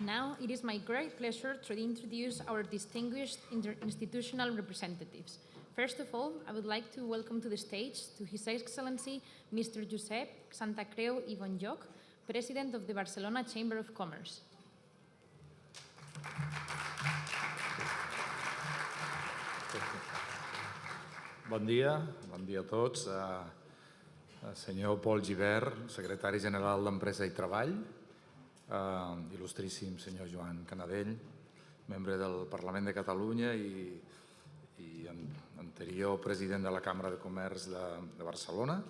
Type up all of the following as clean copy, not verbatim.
Now, it is my great pleasure to introduce our distinguished institutional representatives. First of all, I would like to welcome to the stage to His Excellency Mr. Josep Santacreu i Bonjoch, President of the Barcelona Chamber of Commerce. Bon dia a tots. Senyor Paul Gibert, Secretari General d'Empresa i Treball, il·lustríssim senyor Joan Canadell, membre del Parlament de Catalunya i anterior president de la Cambra de Comerç de Barcelona,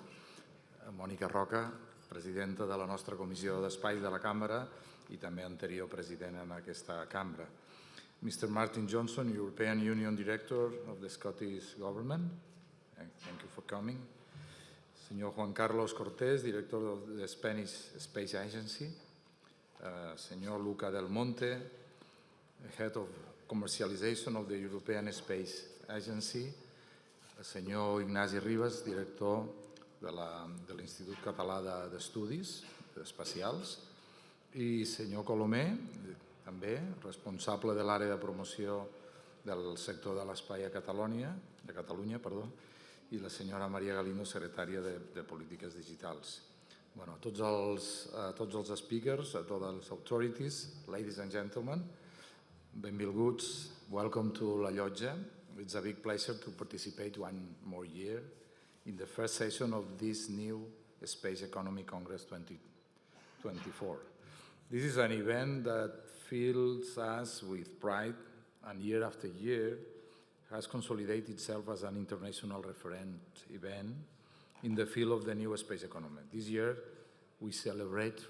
Mònica Roca, presidenta de la nostra Comissió d'Espais de la Cambra i també anterior president en aquesta cambra. Mr. Martin Johnson, European Union Director of the Scottish Government. Thank you for coming. Señor Juan Carlos Cortés, Director of the Spanish Space Agency. Señor Luca Del Monte, Head of Commercialization of the European Space Agency. Señor Ignasi Ribas, Director de l'Institut Català d'Estudis Espacials. I senyor Colomer, també responsable de l'àrea de promoció del sector de l'espai a Catalunya, i la senyora Maria Galindo, secretària de Polítiques Digitals. A tots els speakers, a totes les authorities, ladies and gentlemen, benvinguts, welcome to La Llotja. It's a big pleasure to participate one more year in the first session of this new Space Economy Congress 2024. This is an event that fills us with pride and year after year has consolidated itself as an international referent event in the field of the new space economy. This year, we celebrate,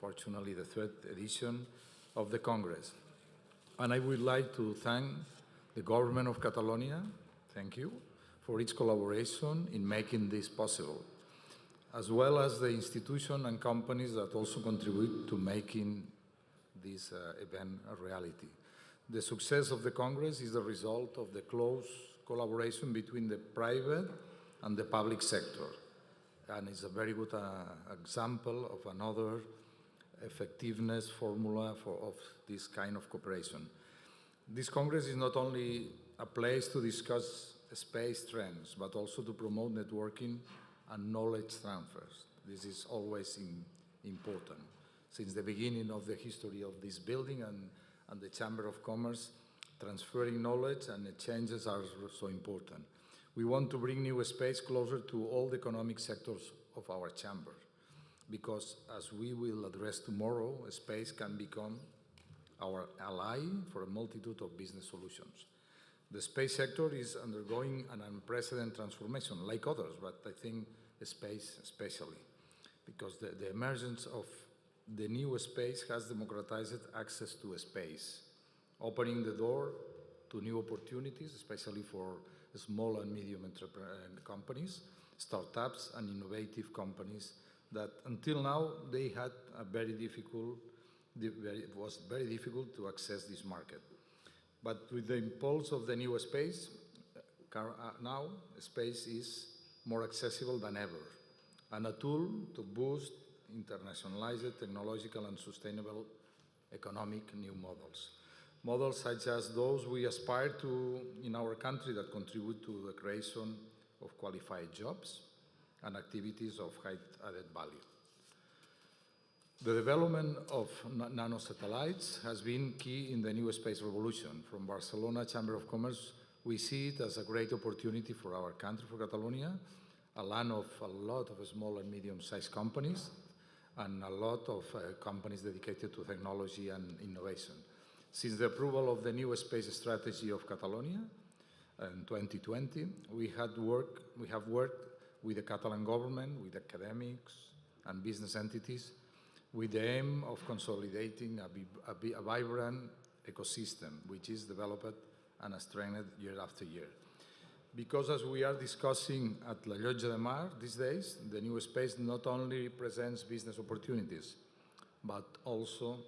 fortunately, the third edition of the Congress. And I would like to thank the government of Catalonia, thank you, for its collaboration in making this possible, as well as the institutions and companies that also contribute to making this event a reality. The success of the Congress is the result of the close collaboration between the private and the public sector, and it's a very good example of another effectiveness formula of this kind of cooperation. This Congress is not only a place to discuss space trends, but also to promote networking and knowledge transfers. This is always important. Since the beginning of the history of this building and the Chamber of Commerce, transferring knowledge and exchanges are so important. We want to bring new space closer to all the economic sectors of our chamber, because as we will address tomorrow, space can become our ally for a multitude of business solutions. The space sector is undergoing an unprecedented transformation, like others, but I think space especially, because the emergence of the new space has democratized access to space, opening the door to new opportunities, especially for small and medium companies, startups and innovative companies that until now they had it was very difficult to access this market. But with the impulse of the new space, now space is more accessible than ever, and a tool to boost internationalized technological and sustainable economic new models. Models such as those we aspire to in our country that contribute to the creation of qualified jobs and activities of high added value. The development of nanosatellites has been key in the new space revolution. From Barcelona Chamber of Commerce, we see it as a great opportunity for our country, for Catalonia, a land of a lot of small and medium-sized companies, and a lot of companies dedicated to technology and innovation. Since the approval of the new space strategy of Catalonia in 2020, we have worked with the Catalan government, with academics and business entities, with the aim of consolidating a vibrant ecosystem, which is developed and strengthened year after year. Because as we are discussing at La Llotja de Mar these days, the new space not only presents business opportunities, but also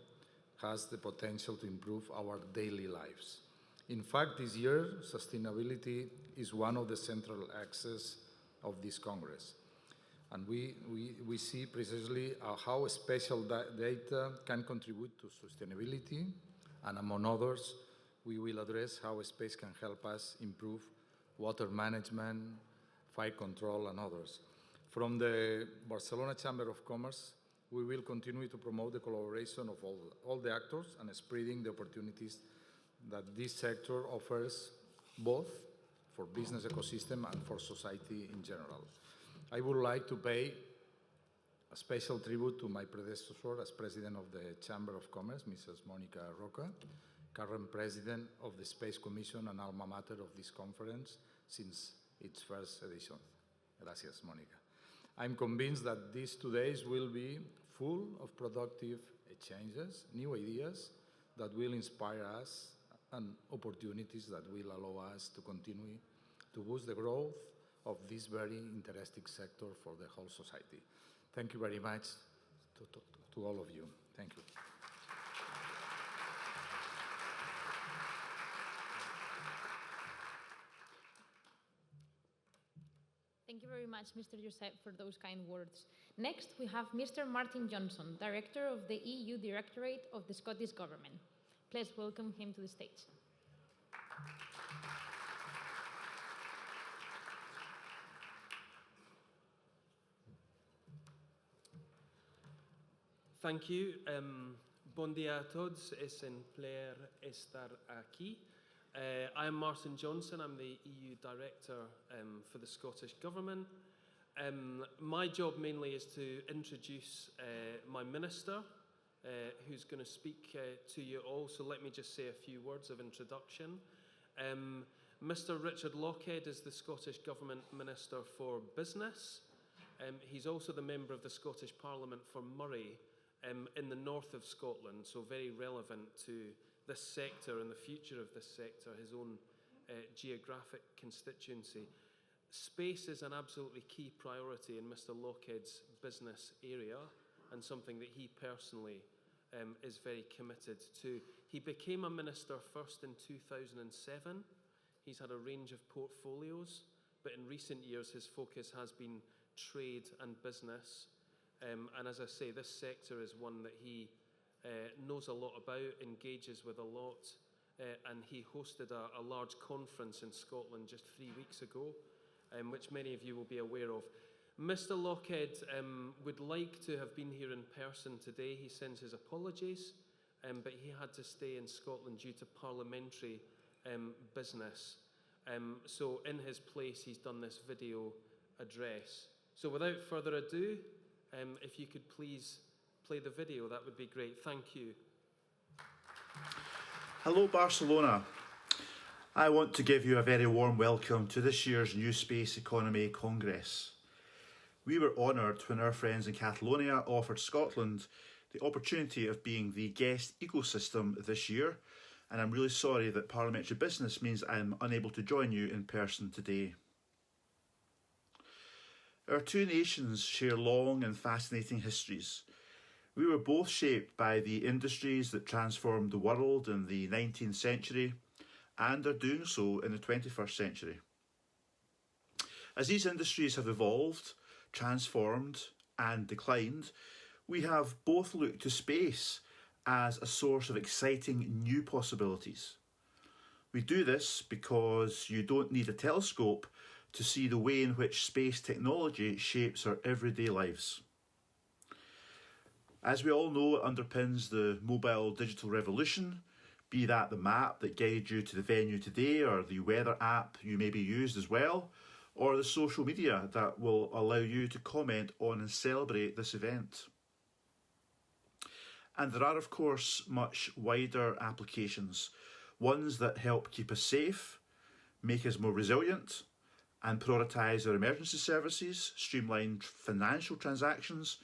has the potential to improve our daily lives. In fact, this year, sustainability is one of the central axes of this Congress. And we see precisely how spatial data can contribute to sustainability, and among others, we will address how space can help us improve water management, fire control, and others. From the Barcelona Chamber of Commerce, we will continue to promote the collaboration of all the actors and spreading the opportunities that this sector offers, both for business ecosystem and for society in general. I would like to pay a special tribute to my predecessor as President of the Chamber of Commerce, Mrs. Monica Roca, current President of the Space Commission and alma mater of this conference since its first edition. Gracias, Monica. I'm convinced that these 2 days will be full of productive exchanges, new ideas that will inspire us and opportunities that will allow us to continue to boost the growth of this very interesting sector for the whole society. Thank you very much to all of you. Thank you. Thank you very much, Mr. Josep, for those kind words. Next, we have Mr. Martin Johnson, Director of the EU Directorate of the Scottish Government. Please welcome him to the stage. Thank you. Bon dia a todos. Es un placer estar aquí. I'm Martin Johnson. I'm the EU Director for the Scottish Government. My job mainly is to introduce my Minister, who's going to speak to you all. So let me just say a few words of introduction. Mr. Richard Lochhead is the Scottish Government Minister for Business. He's also the member of the Scottish Parliament for Moray in the north of Scotland, so very relevant to this sector and the future of this sector, his own geographic constituency. Space is an absolutely key priority in Mr. Lochhead's business area and something that he personally is very committed to. He became a minister first in 2007. He's had a range of portfolios, but in recent years his focus has been trade and business. And as I say, this sector is one that he knows a lot about, engages with a lot, and he hosted a large conference in Scotland just 3 weeks ago, which many of you will be aware of. Mr. Lochhead would like to have been here in person today. He sends his apologies, but he had to stay in Scotland due to parliamentary business. So in his place, he's done this video address. So without further ado, if you could please play the video, that would be great. Thank you. Hello, Barcelona. I want to give you a very warm welcome to this year's New Space Economy Congress. We were honoured when our friends in Catalonia offered Scotland the opportunity of being the guest ecosystem this year, and I'm really sorry that parliamentary business means I'm unable to join you in person today. Our two nations share long and fascinating histories. We were both shaped by the industries that transformed the world in the 19th century and are doing so in the 21st century. As these industries have evolved, transformed and declined, we have both looked to space as a source of exciting new possibilities. We do this because you don't need a telescope to see the way in which space technology shapes our everyday lives. As we all know, it underpins the mobile digital revolution, be that the map that guided you to the venue today, or the weather app you maybe used as well, or the social media that will allow you to comment on and celebrate this event. And there are, of course, much wider applications, ones that help keep us safe, make us more resilient, and prioritise our emergency services, streamline financial transactions,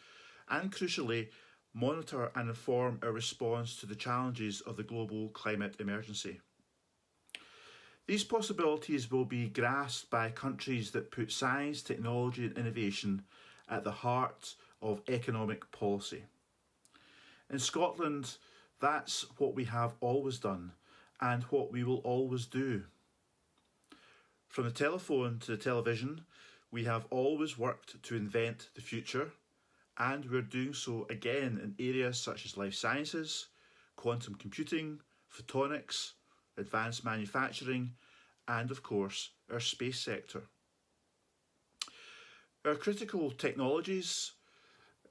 and crucially, monitor and inform our response to the challenges of the global climate emergency. These possibilities will be grasped by countries that put science, technology and innovation at the heart of economic policy. In Scotland, that's what we have always done and what we will always do. From the telephone to the television, We have always worked to invent the future, and we're doing so again in areas such as life sciences, quantum computing, photonics, advanced manufacturing, and of course, our space sector. Our critical technologies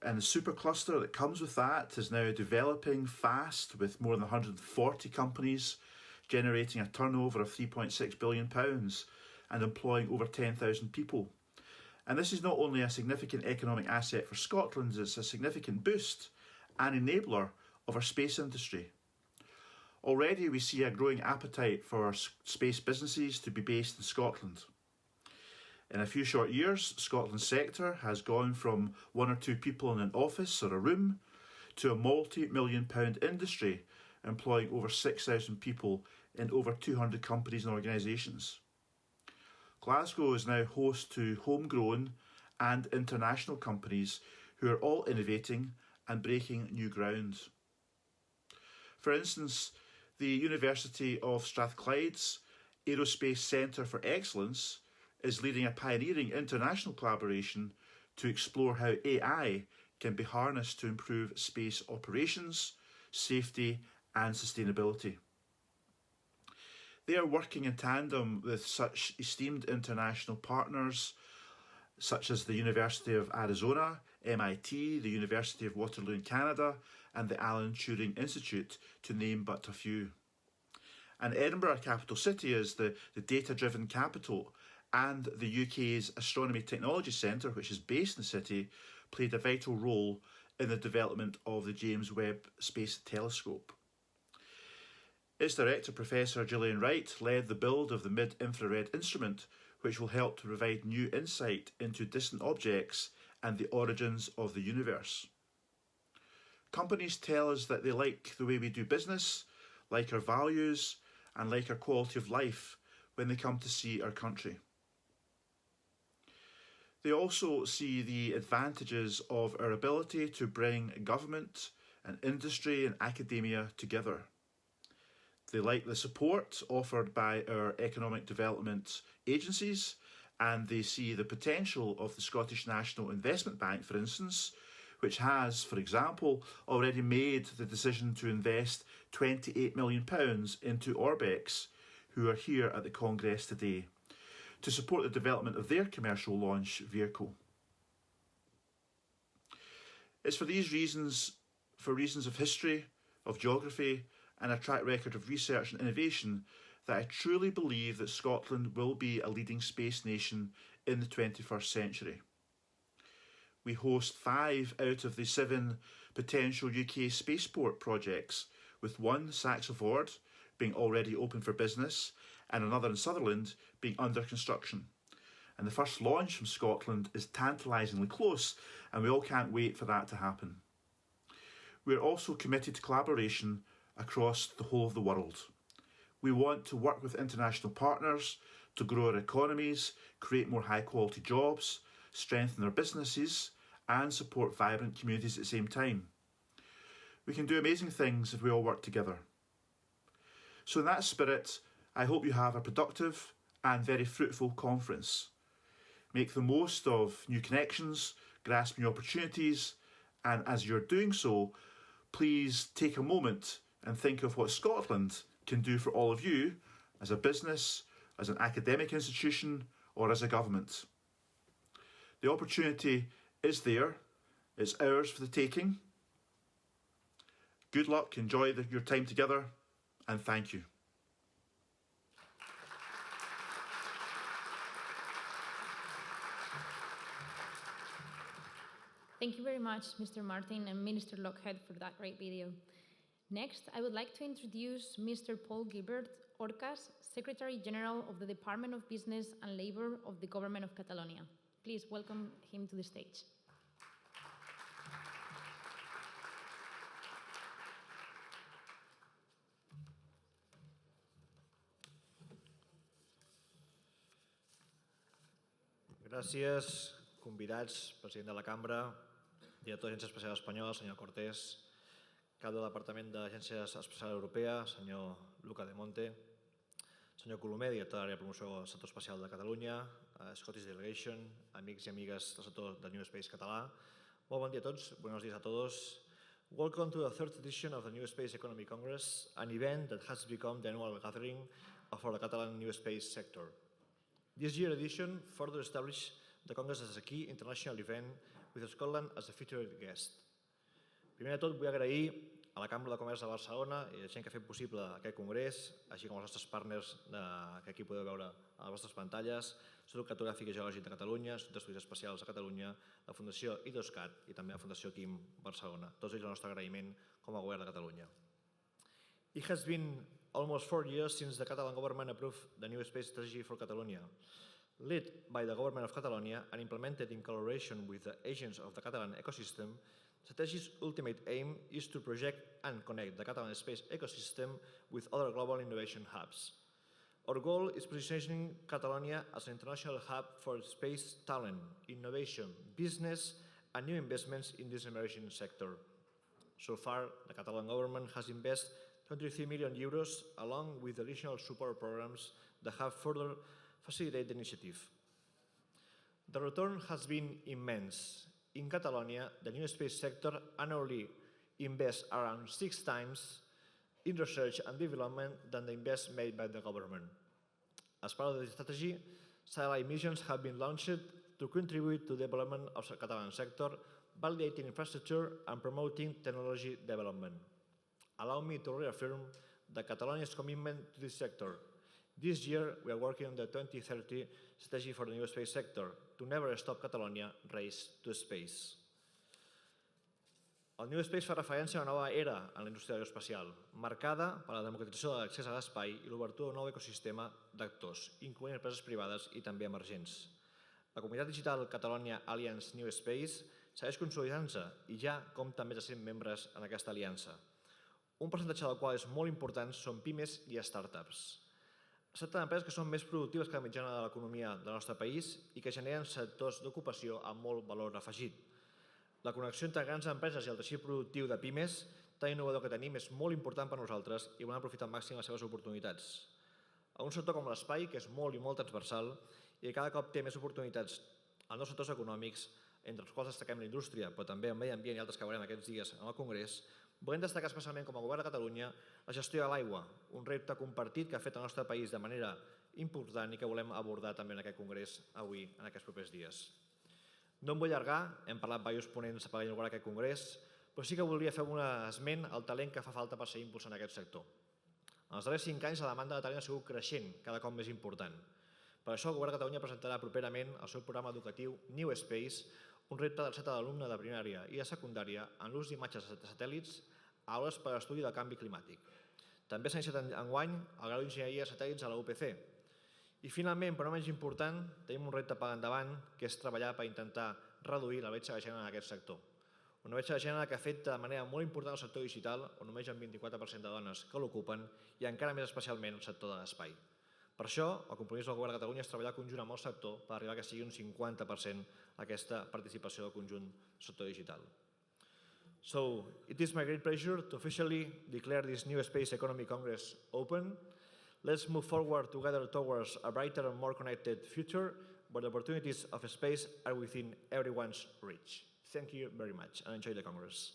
and the supercluster that comes with that is now developing fast, with more than 140 companies generating a turnover of £3.6 billion and employing over 10,000 people. And this is not only a significant economic asset for Scotland, it's a significant boost and enabler of our space industry. Already we see a growing appetite for space businesses to be based in Scotland. In a few short years, Scotland's sector has gone from 1 or 2 people in an office or a room to a multi-million-pound industry employing over 6,000 people in over 200 companies and organisations. Glasgow is now host to homegrown and international companies who are all innovating and breaking new ground. For instance, the University of Strathclyde's Aerospace Centre for Excellence is leading a pioneering international collaboration to explore how AI can be harnessed to improve space operations, safety and sustainability. They are working in tandem with such esteemed international partners such as the University of Arizona, MIT, the University of Waterloo in Canada and the Alan Turing Institute, to name but a few. And Edinburgh, capital city, is the data-driven capital, and the UK's Astronomy Technology Centre, which is based in the city, played a vital role in the development of the James Webb Space Telescope. Its director, Professor Gillian Wright, led the build of the mid-infrared instrument, which will help to provide new insight into distant objects and the origins of the universe. Companies tell us that they like the way we do business, like our values, and like our quality of life when they come to see our country. They also see the advantages of our ability to bring government and industry and academia together. They like the support offered by our economic development agencies, and they see the potential of the Scottish National Investment Bank, for instance, which has, for example, already made the decision to invest £28 million into Orbex, who are here at the Congress today, to support the development of their commercial launch vehicle. It's for these reasons, for reasons of history, of geography, and a track record of research and innovation, that I truly believe that Scotland will be a leading space nation in the 21st century. We host 5 out of the 7 potential UK spaceport projects, with one, Saxe-Ford, being already open for business, and another in Sutherland being under construction. And the first launch from Scotland is tantalisingly close, and we all can't wait for that to happen. We're also committed to collaboration across the whole of the world. We want to work with international partners to grow our economies, create more high quality jobs, strengthen our businesses, and support vibrant communities at the same time. We can do amazing things if we all work together. So in that spirit, I hope you have a productive and very fruitful conference. Make the most of new connections, grasp new opportunities, and as you're doing so, please take a moment and think of what Scotland can do for all of you as a business, as an academic institution, or as a government. The opportunity is there, it's ours for the taking. Good luck, enjoy your time together, and thank you. Thank you very much, Mr. Martin and Minister Lockhead, for that great video. Next, I would like to introduce Mr. Paul Gibert, Horcas, Secretary General of the Department of Business and Labour of the Government of Catalonia. Please welcome him to the stage. Gràcies, convidats, president de la Cambra, director d'Agència Espacial Espanyola, senyor Cortés, cap del Departament d'Agència Espacial Europea, senyor Luca de Monte, senyor Colomer, director de l'àrea de promoció del sector espacial de Catalunya, Scottish Delegation, amics i amigues del sector de NewSpace català. Molt bon dia a tots, buenos días a todos. Welcome to the third edition of the NewSpace Economy Congress, an event that has become the annual gathering for the Catalan NewSpace sector. This year's edition further established the Congress as a key international event with Scotland as a featured guest. Primer de tot, vull agrair a la Cambra de Comerç de Barcelona i a la gent que ha fet possible aquest congrés, així com els nostres partners que aquí podeu veure a les vostres pantalles, l'Institut Cartogràfic i Geològic de Catalunya, l'Institut d'Estudis Espacials de Catalunya, la Fundació IDOSCAT i també la Fundació Quim Barcelona. Tots ells el nostre agraïment com a govern de Catalunya. It has been almost 4 years since the Catalan government approved the new space strategy for Catalonia. Led by the government of Catalonia and implemented in collaboration with the agents of the Catalan ecosystem, the strategy's ultimate aim is to project and connect the Catalan space ecosystem with other global innovation hubs. Our goal is positioning Catalonia as an international hub for space talent, innovation, business, and new investments in this emerging sector. So far, the Catalan government has invested 23 million euros along with additional support programs that have further facilitated the initiative. The return has been immense. In Catalonia, the new space sector annually invests around 6 times in research and development than the investment made by the government. As part of the strategy, satellite missions have been launched to contribute to the development of the Catalan sector, validating infrastructure and promoting technology development. Allow me to reaffirm that Catalonia's commitment to this sector. This year, we are working on the 2030 strategy for the new space sector to never stop Catalonia race to space. El New Space fa referència a una nova era en la indústria aeroespacial, marcada per la democratització de l'accés a l'espai i l'obertura d'un nou ecosistema d'actors, incloent empreses privades i també emergents. La comunitat digital Catalonia Alliance New Space segueix consolidant-se i ja compta amb més de 100 membres en aquesta aliança. Un percentatge del qual és molt important són pimes i startups. Es tracta d'empreses que són més productives que la mitjana de l'economia del nostre país i que generen sectors d'ocupació amb molt valor afegit. La connexió entre grans empreses i el teixit productiu de pimes, tan innovador que tenim, és molt important per nosaltres i volem aprofitar al màxim les seves oportunitats. A un sector com l'espai, que és molt i molt transversal i que cada cop té més oportunitats en nous sectors econòmics, entre els quals destaquem la indústria, però també el medi ambient i altres que veurem aquests dies en el Congrés, volem destacar especialment com a govern de Catalunya la gestió de l'aigua, un repte compartit que ha fet el nostre país de manera important i que volem abordar també en aquest congrés avui, en aquests propers dies. No em vull allargar, hem parlat amb diversos ponents per inaugurar aquest congrés, però sí que voldria fer un esment al talent que fa falta per seguir impulsant aquest sector. En els darrers 5 anys la demanda de talent ha sigut creixent, cada cop més important. Per això el govern de Catalunya presentarà properament el seu programa educatiu NewSpace, un repte d'adreçat a l'alumne de primària i de secundària en l'ús d'imatges de satèl·lits a aules per a l'estudi del canvi climàtic. També s'ha iniciat enguany el grau d'enginyeria de satèl·lits a la UPC. I finalment, però no menys important, tenim un repte per endavant, que és treballar per intentar reduir la bretxa de gènere en aquest sector. Una bretxa de gènere que afecta de manera molt important el sector digital, on només hi ha un 24% de dones que l'ocupen, i encara més especialment el sector de l'espai. Per això, el compromís del govern de Catalunya és treballar conjunt amb el sector per arribar que sigui un 50% aquesta participació del conjunt del sector digital. So, it is my great pleasure to officially declare this New Space Economy Congress open. Let's move forward together towards a brighter and more connected future where the opportunities of space are within everyone's reach. Thank you very much and enjoy the Congress.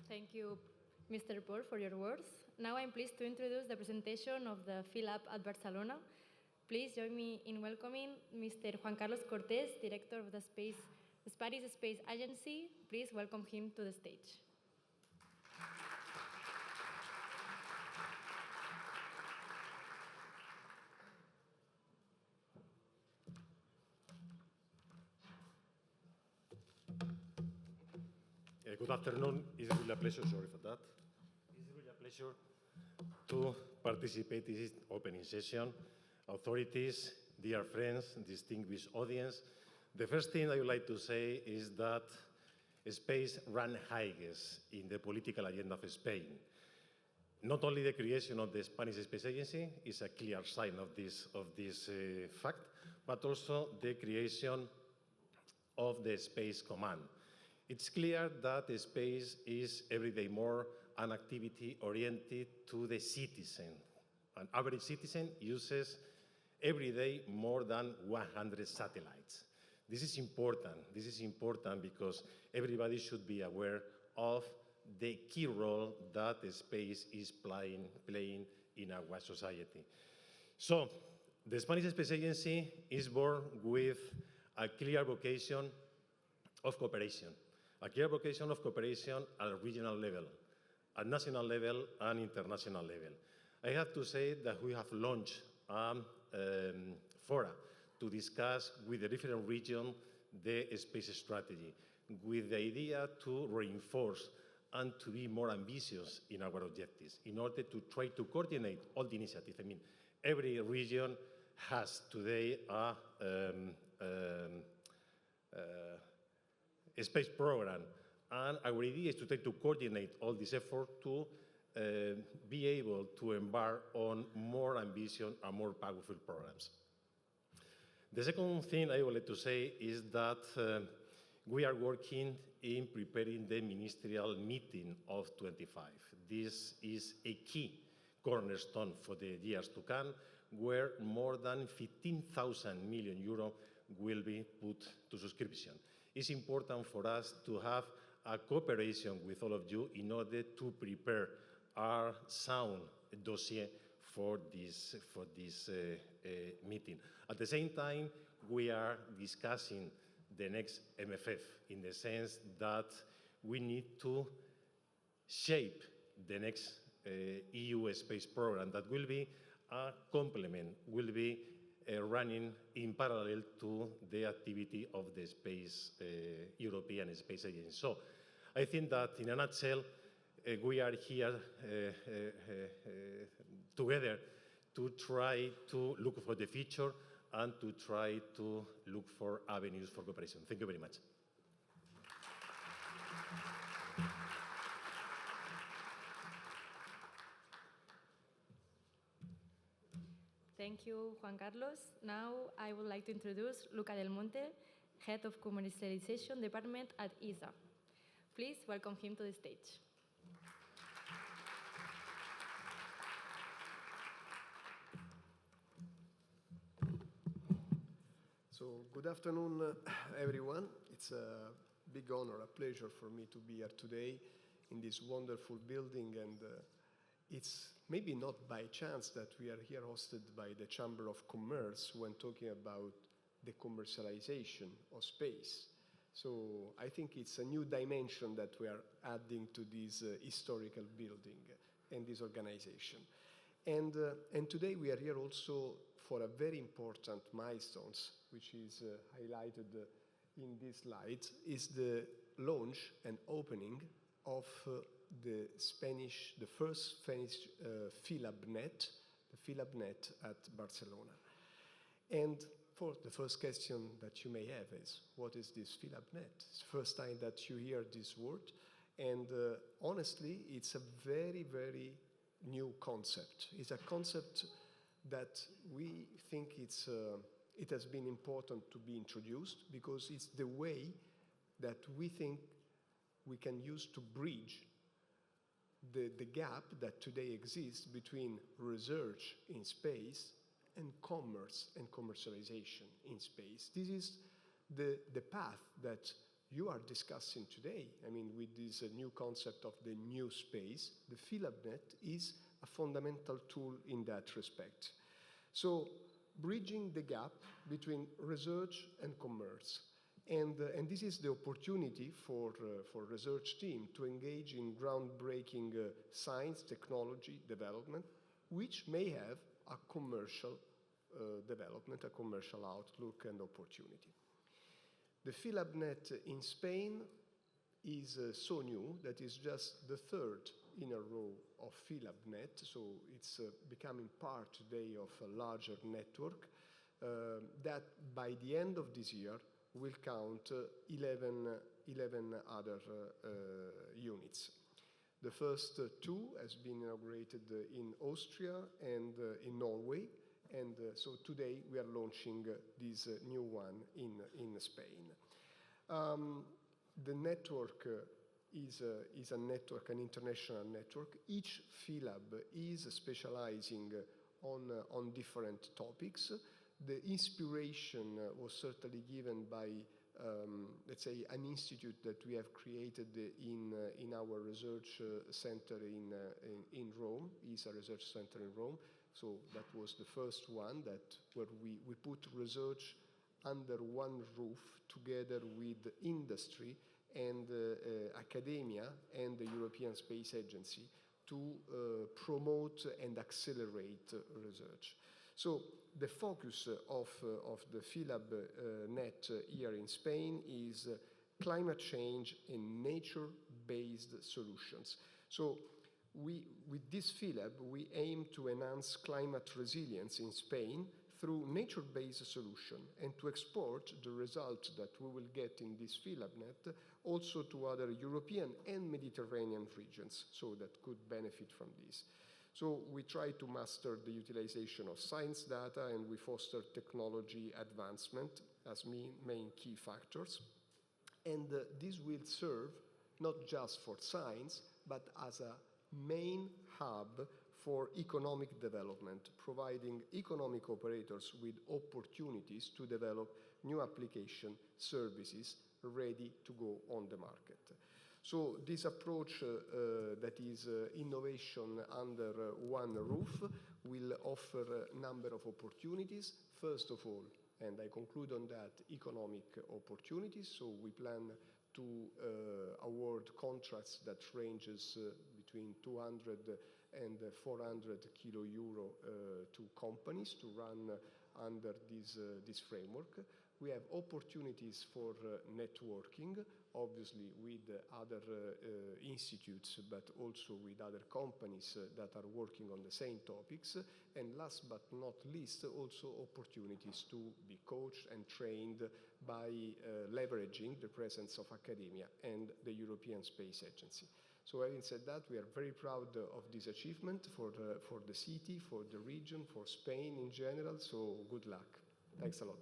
Thank you, Mr. Paul, for your words. Now I'm pleased to introduce the presentation of the Philab at Barcelona. Please join me in welcoming Mr. Juan Carlos Cortés, Director of the Spanish Space Agency. Please welcome him to the stage. Good afternoon. It's really a pleasure, sorry for that. It's really a pleasure to participate in this opening session. Authorities, dear friends, distinguished audience, the first thing I would like to say is that space ran highest in the political agenda of Spain. Not only the creation of the Spanish Space Agency is a clear sign of this fact, but also the creation of the Space Command. It's clear that the space is every day more an activity oriented to the citizen. An average citizen uses every day more than 100 satellites. This is important. This is important because everybody should be aware of the key role that the space is playing in our society. So, the Spanish Space Agency is born with a clear vocation of cooperation, at regional level, at national level, and international level. I have to say that we have launched fora to discuss with the different regions the space strategy, with the idea to reinforce and to be more ambitious in our objectives in order to try to coordinate all the initiatives. I mean, every region has today a space program, and our idea is to try to coordinate all this effort to be able to embark on more ambitious and more powerful programs. The second thing I would like to say is that we are working in preparing the ministerial meeting of 25. This is a key cornerstone for the years to come, where more than 15,000 million euro will be put to subscription. It's important for us to have a cooperation with all of you in order to prepare our sound dossier for this meeting. At the same time, we are discussing the next MFF in the sense that we need to shape the next EU space program that will be a complement, will be running in parallel to the activity of the European Space Agency. So I think that in a nutshell, we are here together to try to look for the future and to try to look for avenues for cooperation. Thank you very much. Thank you, Juan Carlos. Now I would like to introduce Luca Del Monte, Head of Commercialization Department at ESA. Please welcome him to the stage. So, good afternoon, everyone. It's a big honor, a pleasure for me to be here today in this wonderful building, and it's maybe not by chance that we are here hosted by the Chamber of Commerce when talking about the commercialization of space. So I think it's a new dimension that we are adding to this historical building and this organization. And today we are here also for a very important milestone, which is highlighted in this slide, is the launch and opening of the first Spanish PhilabNet, the PhilabNet at Barcelona. And for the first question that you may have is, what is this PhilabNet? It's the first time that you hear this word, and honestly, it's a very, very new concept. It's a concept that we think it has been important to be introduced because it's the way that we think we can use to bridge the gap that today exists between research in space and commerce and commercialization in space. This is the path that you are discussing today. I mean, with this new concept of the NewSpace, the PhilabNet is a fundamental tool in that respect. So, bridging the gap between research and commerce. And this is the opportunity for research team to engage in groundbreaking science, technology development, which may have a commercial development, a commercial outlook and opportunity. The PhilabNet in Spain is so new that it's just the third in a row of PhilabNet, so it's becoming part today of a larger network that by the end of this year will count 11 other units. The first two has been inaugurated in Austria and in Norway, and so today we are launching this new one in Spain. The network is a network, an international network. Each PhilHub is specializing on different topics. The inspiration was certainly given by, let's say, an institute that we have created in our research center in Rome, ESA Research Center in Rome. So that was the first one where we put research under one roof together with industry and academia and the European Space Agency to promote and accelerate research. So the focus of the PhilHub net here in Spain is climate change and nature-based solutions. So with this PhilHub, we aim to enhance climate resilience in Spain through nature-based solution and to export the results that we will get in this PhilHub net also to other European and Mediterranean regions, so that could benefit from this. So we try to master the utilization of science data and we foster technology advancement as main key factors. And this will serve not just for science, but as a main hub for economic development, providing economic operators with opportunities to develop new application services ready to go on the market. So this approach that is innovation under one roof will offer a number of opportunities. First of all, and I conclude on that, economic opportunities. So we plan to award contracts that ranges between 200 and 400 kilo euro to companies to run under this framework. We have opportunities for networking, obviously with other institutes, but also with other companies that are working on the same topics. And last but not least, also opportunities to be coached and trained by leveraging the presence of academia and the European Space Agency. So having said that, we are very proud of this achievement for the city, for the region, for Spain in general. So good luck. Thanks a lot.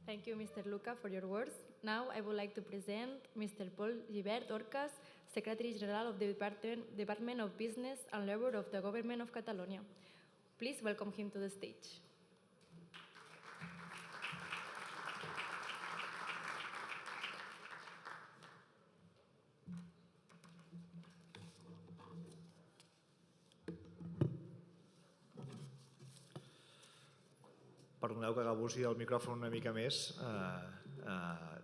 Thank you, Mr. Luca, for your words. Now I would like to present Mr. Gibert Horcas, Secretary General of the Department of Business and Labour of the Government of Catalonia. Please welcome him to the stage. Perdoneu que abusi del micròfon una mica més.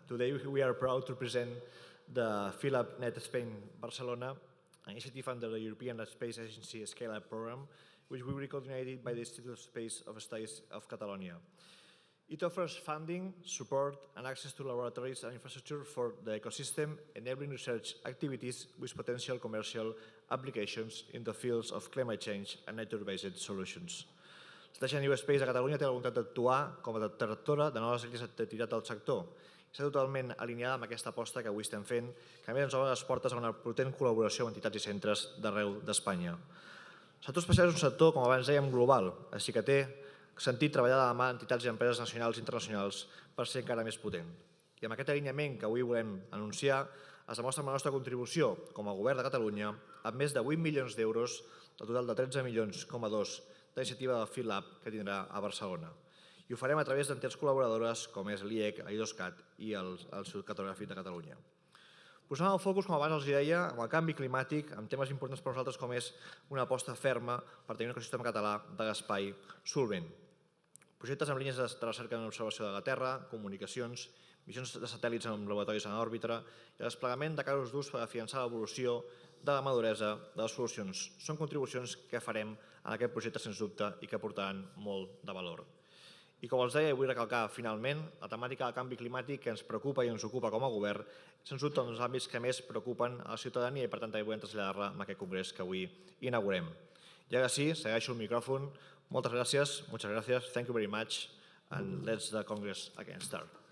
Today we are proud to present the PhilHub Net Spain Barcelona, an initiative under the European Space Agency Scale-Up Program, which will be coordinated by the Institute of Space Studies of Catalonia. It offers funding, support, and access to laboratories and infrastructure for the ecosystem, enabling research activities with potential commercial applications in the fields of climate change and nature-based solutions. L'Agència NewSpace a Catalunya té la voluntat d'actuar com a detractora de noves línies d'activitat del sector. Està totalment alineada amb aquesta aposta que avui estem fent, que a més ens obre les portes a una potent col·laboració amb entitats i centres d'arreu d'Espanya. El sector espacial és un sector, com abans dèiem, global, així que té sentit treballar de la mà d'entitats i empreses nacionals i internacionals per ser encara més potent. I amb aquest alineament que avui volem anunciar, es demostra la nostra contribució com a Govern de Catalunya amb més de 8 milions d'euros, del total de 13,2 milions d'iniciativa del PhilHub que tindrà a Barcelona. I ho farem a través d'entitats col·laboradores com és l'IEC, l'IDOSCAT i l'Institut Cartogràfic de Catalunya. Posant el focus, com abans els deia, amb el canvi climàtic, amb temes importants per nosaltres com és una aposta ferma per tenir un ecosistema català de l'espai solvent. Projectes amb línies de recerca en observació de la Terra, comunicacions, missions de satèl·lits amb laboratoris en òrbita i el desplegament de casos d'ús per afiançar l'evolució de la maduresa de les solucions. Són contribucions que farem en aquest projecte, sens dubte, i que aportaran molt de valor. I com els deia, vull recalcar finalment la temàtica del canvi climàtic que ens preocupa i ens ocupa com a govern, sens dubte, un dels àmbits que més preocupen a la ciutadania i, per tant, també volem traslladar-la en aquest congrés que avui inaugurem. I ara sí, segueixo el micròfon. Moltes gràcies, muchas gracias, thank you very much, and let's the congress again start.